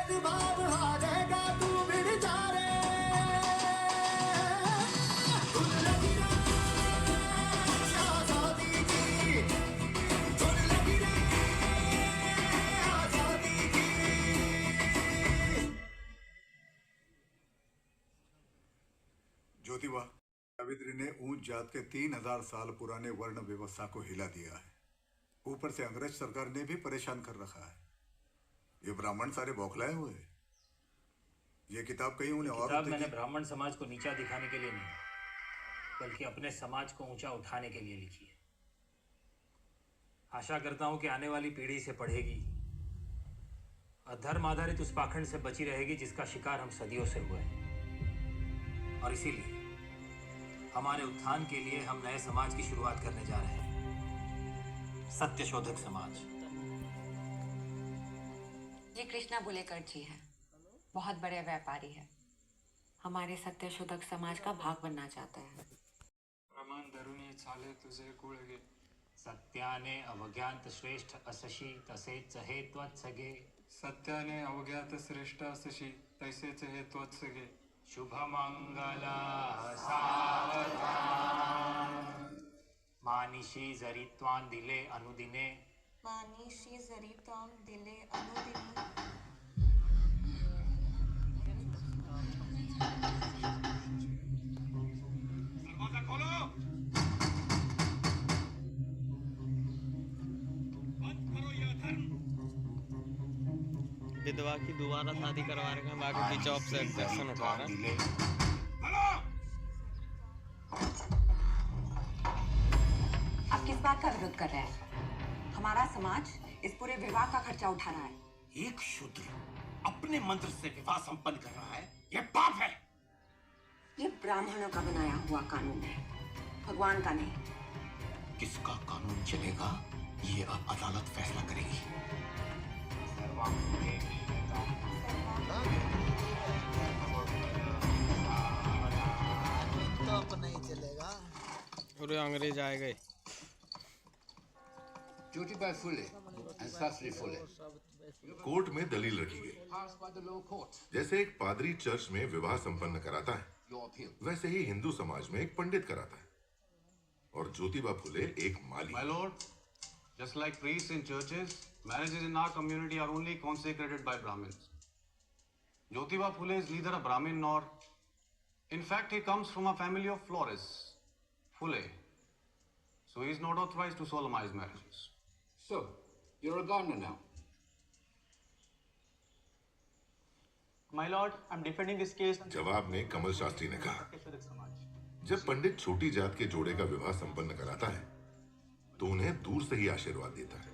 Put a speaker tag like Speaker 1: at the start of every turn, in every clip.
Speaker 1: भेदभाव हारेगा तू भिड़ जा रे, धुन लगी रे आजादी की, धुन लगी रे आजादी की।
Speaker 2: ज्योतिबा, सावित्री ने ऊंच जात के 3000 साल पुराने वर्ण व्यवस्था को हिला दिया है। ऊपर से अंग्रेज सरकार ने भी परेशान कर रखा है। ये ब्राह्मण सारे बौखलाए हुए हैं। ये किताब कहीं उन्हें और
Speaker 3: किताब मैंने ब्राह्मण समाज को नीचा दिखाने के लिए नहीं, बल्कि अपने समाज को ऊंचा उठाने के लिए लिखी है। आशा करता हूं कि आने वाली पीढ़ी से पढ़ेगी, अधर्म आधारित उस पाखंड से बची रहेगी जिसका शिकार हम सदियों से हुए हैं। और इसीलिए हमारे उत्थान के लिए हम नए समाज की शुरुआत करने जा रहे हैं, सत्यशोधक समाज।
Speaker 4: ये कृष्णा बुलेकर जी है, बहुत बड़े व्यापारी है। हमारे सत्यशोधक समाज का भाग बनना चाहता है।
Speaker 5: प्रमाण धरूनी चाले तुझे कुळगे,
Speaker 3: सत्याने अवज्ञात श्रेष्ठ असशी तसेच हे त्वत्सगे,
Speaker 5: सत्याने अवघ्यात श्रेष्ठ असशी तैसेच हे त्वत्सगे,
Speaker 3: शुभमंगल सावधान, मानिशी जरी त्वां दिले अनुदिने,
Speaker 4: मानिशी जरी ताम दिले अनुदिनी,
Speaker 5: दरवाजा खोलो, बंद करो ये अधर्म।
Speaker 6: विधवा की दोबारा शादी करवा रहे हैं, बाकी की जॉब से एक्शन उठा रहे हैं।
Speaker 4: आप किस बात का विरोध कर रहे हैं? हमारा समाज इस पूरे विवाह का खर्चा उठा रहा है।
Speaker 7: एक शूद्र अपने मंत्र से विवाह संपन्न कर रहा है, यह पाप है।
Speaker 4: ये ब्राह्मणों का बनाया हुआ कानून है, भगवान का नहीं।
Speaker 7: किसका कानून चलेगा ये अब अदालत फैसला करेगी।
Speaker 8: तो अब नहीं चलेगा।
Speaker 6: पूरे अंग्रेज आए गए।
Speaker 9: Jyotiba Phule and Sasri Fule.
Speaker 10: Court में दलील रखी गई। जैसे एक पादरी चर्च में विवाह संपन्न कराता है, वैसे ही हिंदू समाज में एक पंडित कराता है, और ज्योतिबा फुले एक माली।
Speaker 5: My lord, just like priests in churches, marriages in our community are only consecrated by Brahmins. Jyotiba Phule is neither a Brahmin nor, in fact, he comes from a family of florists, Phule. So he is not authorized to solemnize marriages.
Speaker 9: So, you're a gardener now.
Speaker 3: My lord, I'm defending this case.
Speaker 10: जवाब में कमल शास्त्री ने कहा, जब पंडित छोटी जात के जोड़े का विवाह संपन्न कराता है तो उन्हें दूर से ही आशीर्वाद देता है,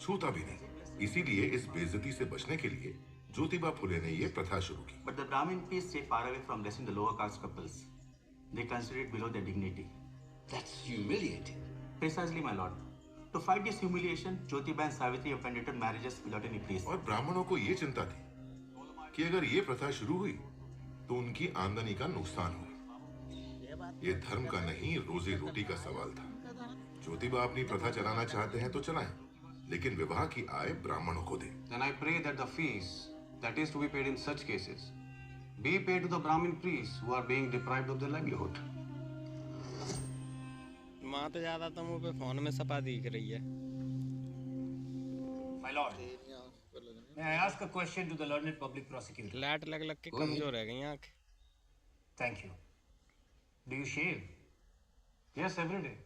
Speaker 10: छूता भी नहीं। इसीलिए इस बेइज्जती से बचने के लिए ज्योतिबा फुले ने ये प्रथा शुरू की।
Speaker 11: But the Brahmin priests stay far away from blessing the lower caste couples. They consider it below their dignity.
Speaker 9: That's humiliating.
Speaker 11: Precisely, my lord. To fight this humiliation, Jyotiba and Savitri have conducted marriages without any priest.
Speaker 10: और ब्राह्मणों को ये चिंता थी कि अगर ये प्रथा शुरू हुई तो उनकी आमदनी का नुकसान होगा। ये धर्म का नहीं, रोजी रोटी का सवाल था। ज्योतिबा अपनी प्रथा चलाना चाहते हैं तो चलाएं, लेकिन विवाह की आय ब्राह्मणों को दें।
Speaker 5: Then I pray that the fees that is to be paid in such cases be paid to the Brahmin priests who are being deprived of their livelihood.
Speaker 6: माँ तो ज्यादा तो मुँह पे फोन में सपा दिख रही है।
Speaker 3: My lord, may I ask a question to the learned public prosecutor?
Speaker 6: Light लग लग के कमजोर रह गई आँख।
Speaker 3: Thank you. Do you shave?
Speaker 5: Yes, every day.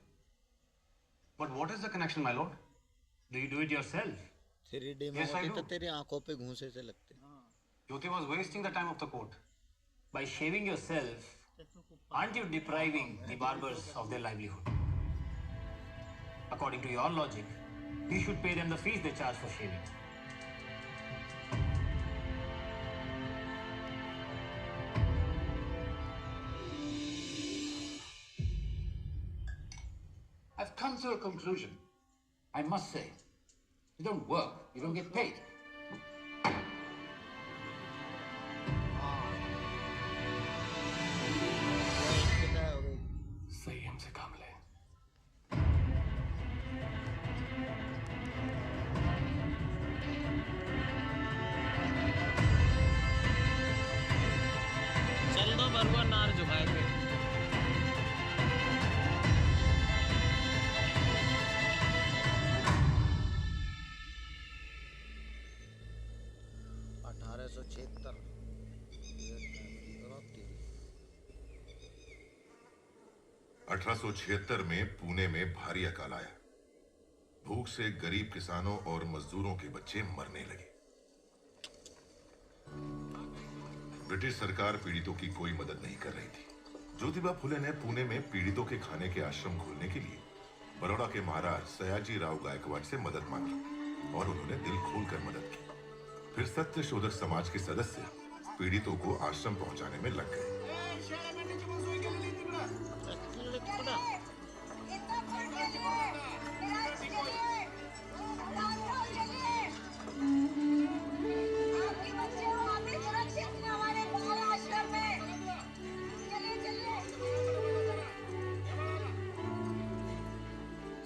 Speaker 5: But what is the connection, my lord?
Speaker 3: Do you do it yourself?
Speaker 8: 3D में
Speaker 5: Yes, I
Speaker 8: होती तो
Speaker 5: do.
Speaker 8: तेरी आंखों पे घूंसे से लगते।
Speaker 5: Jyoti was wasting the time of the court.
Speaker 3: By shaving yourself, aren't you depriving the barbers of their livelihood? According to your logic, you should pay them the fees they charge for shaving.
Speaker 9: I've come to a conclusion. I must say, you don't work, you don't get paid.
Speaker 5: संयम से काम ले।
Speaker 8: 1876।
Speaker 10: 1876 में पुणे में भारी अकाल आया। भूख से गरीब किसानों और मजदूरों के बच्चे मरने लगे। ब्रिटिश सरकार पीड़ितों की कोई मदद नहीं कर रही थी। ज्योतिबा फुले ने पुणे में पीड़ितों के खाने के आश्रम खोलने के लिए बड़ौदा के महाराज सयाजी राव गायकवाड़ से मदद मांगी और उन्होंने दिल खोलकर मदद की। फिर सत्य शोधक समाज के सदस्य पीड़ितों को आश्रम पहुंचाने में लग गए।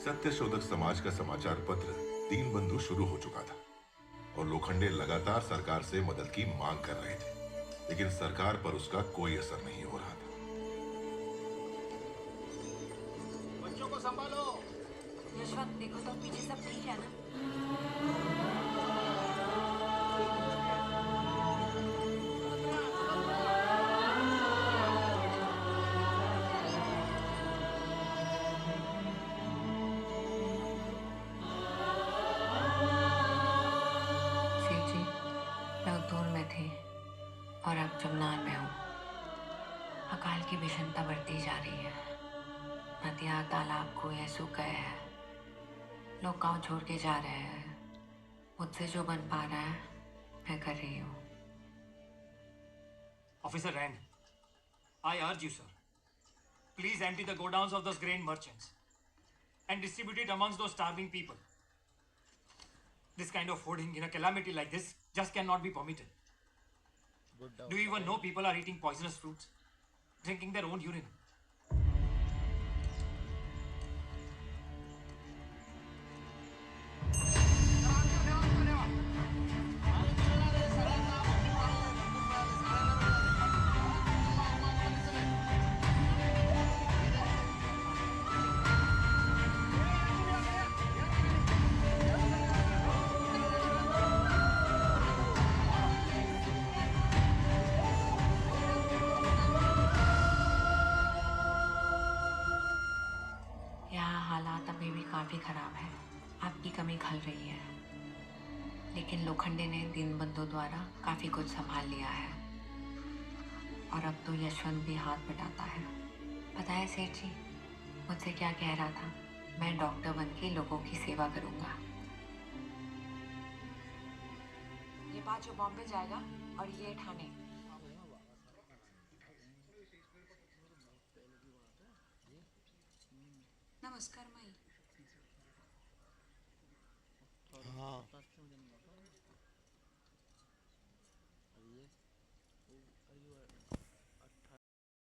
Speaker 10: सत्य शोधक समाज का समाचार पत्र दीनबंधु शुरू हो चुका था और लोखंडे लगातार सरकार से मदद की मांग कर रहे थे, लेकिन सरकार पर उसका कोई असर नहीं हो रहा था।
Speaker 11: बच्चों को संभालो।
Speaker 4: यशवंत देखो तो पीछे सब ठीक है ना? और अब जमनार में हूँ। अकाल की भीषणता बढ़ती जा रही है। नदियाँ तालाब कुएं सूख गए हैं। लोग गाँव छोड़ के जा रहे हैं। मुझसे जो बन पा रहा है मैं कर रही हूँ।
Speaker 3: Officer Rand, I urge you, sir, please empty the godowns of those grain merchants and distribute it amongst those starving people. This kind of hoarding in a calamity like this just cannot be permitted. Do you even know people are eating poisonous fruits, drinking their own urine?
Speaker 4: काफी खराब है। आपकी कमी खल रही है, लेकिन लोखंडे ने दीनबंधु द्वारा काफी कुछ संभाल लिया है और अब तो यशवंत भी हाथ बटाता है। पता है सेठ जी मुझसे क्या कह रहा था? मैं डॉक्टर बन के लोगों की सेवा करूंगा। ये बात जो बॉम्बे जाएगा और ये ठाणे।
Speaker 12: नमस्कार माई।
Speaker 8: हाँ